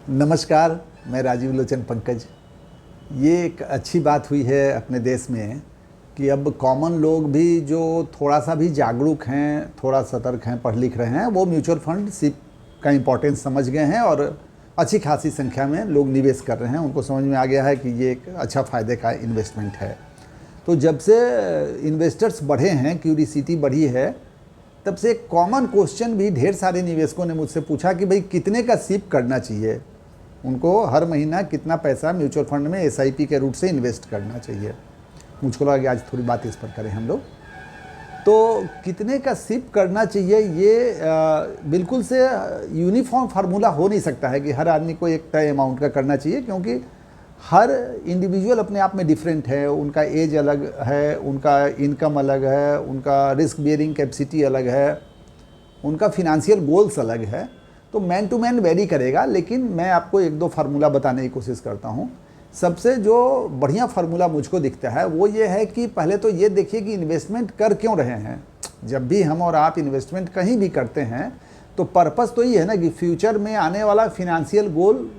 नमस्कार, मैं राजीव लोचन पंकज। ये एक अच्छी बात हुई है अपने देश में कि अब कॉमन लोग भी जो थोड़ा सा भी जागरूक हैं, थोड़ा सतर्क हैं, पढ़ लिख रहे हैं, वो म्यूचुअल फंड सिप का इम्पोर्टेंस समझ गए हैं और अच्छी खासी संख्या में लोग निवेश कर रहे हैं। उनको समझ में आ गया है कि ये एक अच्छा फ़ायदे का इन्वेस्टमेंट है। तो जब से इन्वेस्टर्स बढ़े हैं, क्यूरिसिटी बढ़ी है, तब से एक कॉमन क्वेश्चन भी ढेर सारे निवेशकों ने मुझसे पूछा कि भाई कितने का सिप करना चाहिए, उनको हर महीना कितना पैसा म्यूचुअल फंड में एसआईपी के रूट से इन्वेस्ट करना चाहिए। मुझको लगा कि आज थोड़ी बात इस पर करें हम लोग। तो कितने का सिप करना चाहिए, ये बिल्कुल से यूनिफॉर्म फार्मूला हो नहीं सकता है कि हर आदमी को एक तय अमाउंट का करना चाहिए, क्योंकि हर इंडिविजुअल अपने आप में डिफरेंट है। उनका एज अलग है, उनका इनकम अलग है, उनका रिस्क बियरिंग कैपेसिटी अलग है, उनका फिनेंशियल गोल्स अलग है। तो मैन टू मैन वेरी करेगा। लेकिन मैं आपको एक दो फार्मूला बताने की कोशिश करता हूँ। सबसे जो बढ़िया फार्मूला मुझको दिखता है वो ये है कि पहले तो ये देखिए कि इन्वेस्टमेंट कर क्यों रहे हैं। जब भी हम और आप इन्वेस्टमेंट कहीं भी करते हैं तो पर्पस तो ये है ना कि फ्यूचर में आने वाला फिनेंशियल गोल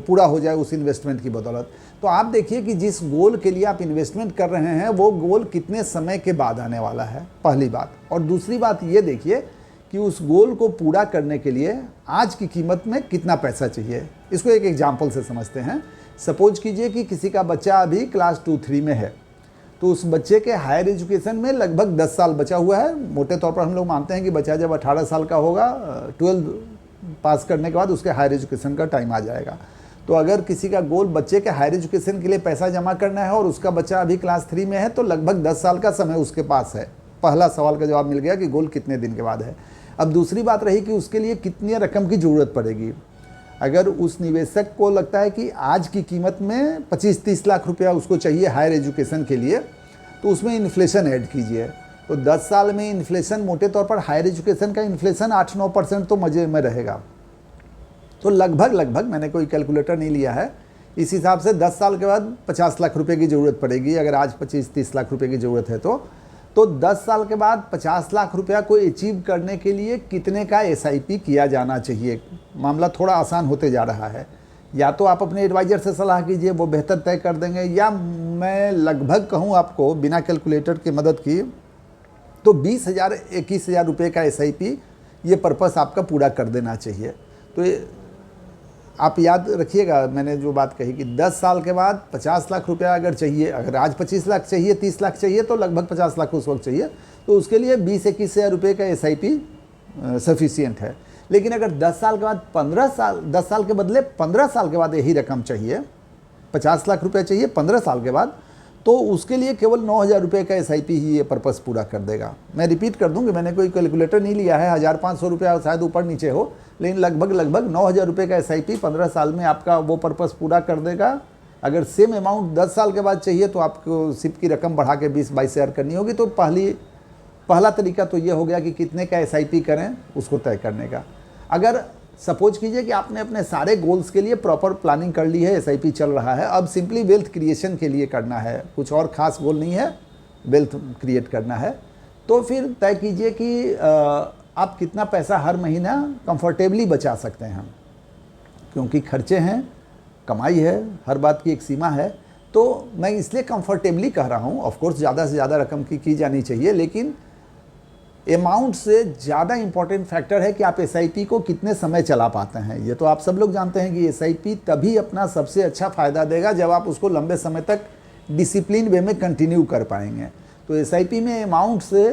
पूरा हो जाए उस इन्वेस्टमेंट की बदौलत। तो आप देखिए कि जिस गोल के लिए आप इन्वेस्टमेंट कर रहे हैं वो गोल कितने समय के बाद आने वाला है, पहली बात। और दूसरी बात ये देखिए कि उस गोल को पूरा करने के लिए आज की कीमत में कितना पैसा चाहिए। इसको एक एग्जाम्पल से समझते हैं। सपोज कीजिए कि किसी का बच्चा अभी क्लास 2-3 में है, तो उस बच्चे के हायर एजुकेशन में लगभग 10 साल बचा हुआ है। मोटे तौर पर हम लोग मानते हैं कि बच्चा जब 18 साल का होगा, 12 पास करने के बाद उसके हायर एजुकेशन का टाइम आ जाएगा। तो अगर किसी का गोल बच्चे के हायर एजुकेशन के लिए पैसा जमा करना है और उसका बच्चा अभी क्लास 3 में है, तो लगभग 10 साल का समय उसके पास है। पहला सवाल का जवाब मिल गया कि गोल कितने दिन के बाद है। अब दूसरी बात रही कि उसके लिए कितनी रकम की ज़रूरत पड़ेगी। अगर उस निवेशक को लगता है कि आज की कीमत में 25-30 लाख रुपया उसको चाहिए हायर एजुकेशन के लिए, तो उसमें इन्फ्लेशन ऐड कीजिए। तो 10 साल में इन्फ्लेशन, मोटे तौर पर हायर एजुकेशन का इन्फ्लेशन 8-9% तो मजे में रहेगा। तो लगभग मैंने कोई कैलकुलेटर नहीं लिया है, इस हिसाब से 10 साल के बाद 50 लाख रुपये की ज़रूरत पड़ेगी। अगर आज 25-30 लाख रुपये की ज़रूरत है तो 10 साल के बाद 50 लाख रुपया को अचीव करने के लिए कितने का एसआईपी किया जाना चाहिए। मामला थोड़ा आसान होते जा रहा है। या तो आप अपने एडवाइज़र से सलाह कीजिए, वो बेहतर तय कर देंगे, या मैं लगभग कहूँ आपको बिना कैलकुलेटर की मदद की तो 20,000-21,000 रुपये का एसआईपी ये पर्पस आपका पूरा कर देना चाहिए। तो आप याद रखिएगा मैंने जो बात कही कि 10 साल के बाद 50 लाख रुपया अगर चाहिए, अगर आज 25 लाख चाहिए, 30 लाख चाहिए, तो लगभग 50 लाख उस वक्त चाहिए। तो उसके लिए 20-21,000 रुपये का एसआईपी सफिशियंट है। लेकिन अगर 10 साल के बाद 10 साल के बदले 15 साल के बाद यही रकम चाहिए, 50 लाख रुपया चाहिए 15 साल के बाद, तो उसके लिए केवल 9,000 रुपये का एसआईपी ही ये पर्पस पूरा कर देगा। मैं रिपीट कर दूं कि मैंने कोई कैलकुलेटर नहीं लिया है, 1,500 रुपया शायद ऊपर नीचे हो, लेकिन लगभग 9,000 रुपये का एसआईपी 15 साल में आपका वो पर्पस पूरा कर देगा। अगर सेम अमाउंट 10 साल के बाद चाहिए तो आपको सिप की रकम बढ़ा के 20-22,000 करनी होगी। तो पहला तरीका तो ये हो गया कि कितने का एसआईपी करें उसको तय करने का। अगर सपोज कीजिए कि आपने अपने सारे गोल्स के लिए प्रॉपर प्लानिंग कर ली है, एसआईपी चल रहा है, अब सिंपली वेल्थ क्रिएशन के लिए करना है, कुछ और ख़ास गोल नहीं है, वेल्थ क्रिएट करना है, तो फिर तय कीजिए कि आप कितना पैसा हर महीना कंफर्टेबली बचा सकते हैं। क्योंकि खर्चे हैं, कमाई है, हर बात की एक सीमा है। तो मैं इसलिए कंफर्टेबली कह रहा हूँ। ऑफकोर्स ज़्यादा से ज़्यादा रकम की जानी चाहिए, लेकिन अमाउंट से ज़्यादा इंपॉर्टेंट फैक्टर है कि आप एसआईपी को कितने समय चला पाते हैं। ये तो आप सब लोग जानते हैं कि एसआईपी तभी अपना सबसे अच्छा फ़ायदा देगा जब आप उसको लंबे समय तक डिसिप्लिन वे में कंटिन्यू कर पाएंगे। तो एसआईपी में अमाउंट से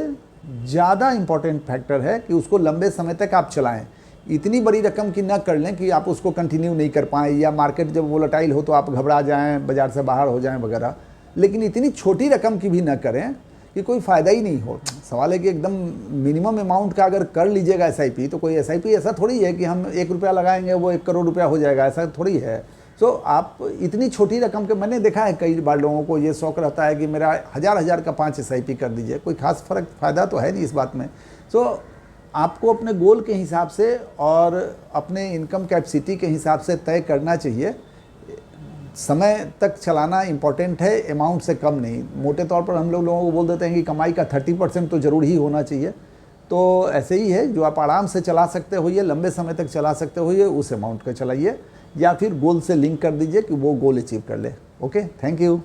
ज़्यादा इंपॉर्टेंट फैक्टर है कि उसको लंबे समय तक आप चलाएं। इतनी बड़ी रकम की ना कर लें कि आप उसको कंटिन्यू नहीं कर पाएँ, या मार्केट जब वोलेटाइल हो तो आप घबरा जाएँ, बाज़ार से बाहर हो जाएँ वगैरह। लेकिन इतनी छोटी रकम की भी ना करें कि कोई फ़ायदा ही नहीं हो। सवाल है कि एकदम मिनिमम अमाउंट का अगर कर लीजिएगा एसआईपी, तो कोई एसआईपी ऐसा थोड़ी है कि हम 1 रुपया लगाएंगे वो 1 करोड़ रुपया हो जाएगा, ऐसा थोड़ी है। सो आप इतनी छोटी रकम के, मैंने देखा है कई बार लोगों को ये शौक़ रहता है कि मेरा 1,000 का 5 एसआईपी कर दीजिए, कोई खास फ़ायदा तो है नहीं इस बात में। सो आपको अपने गोल के हिसाब से और अपने इनकम कैपेसिटी के हिसाब से तय करना चाहिए। समय तक चलाना इम्पॉर्टेंट है, अमाउंट से कम नहीं। मोटे तौर पर हम लोगों को बोल देते हैं कि कमाई का 30% तो ज़रूर ही होना चाहिए। तो ऐसे ही है, जो आप आराम से चला सकते होइए, लंबे समय तक चला सकते होइए, उस अमाउंट का चलाइए। या फिर गोल से लिंक कर दीजिए कि वो गोल अचीव कर ले। Okay, thank you.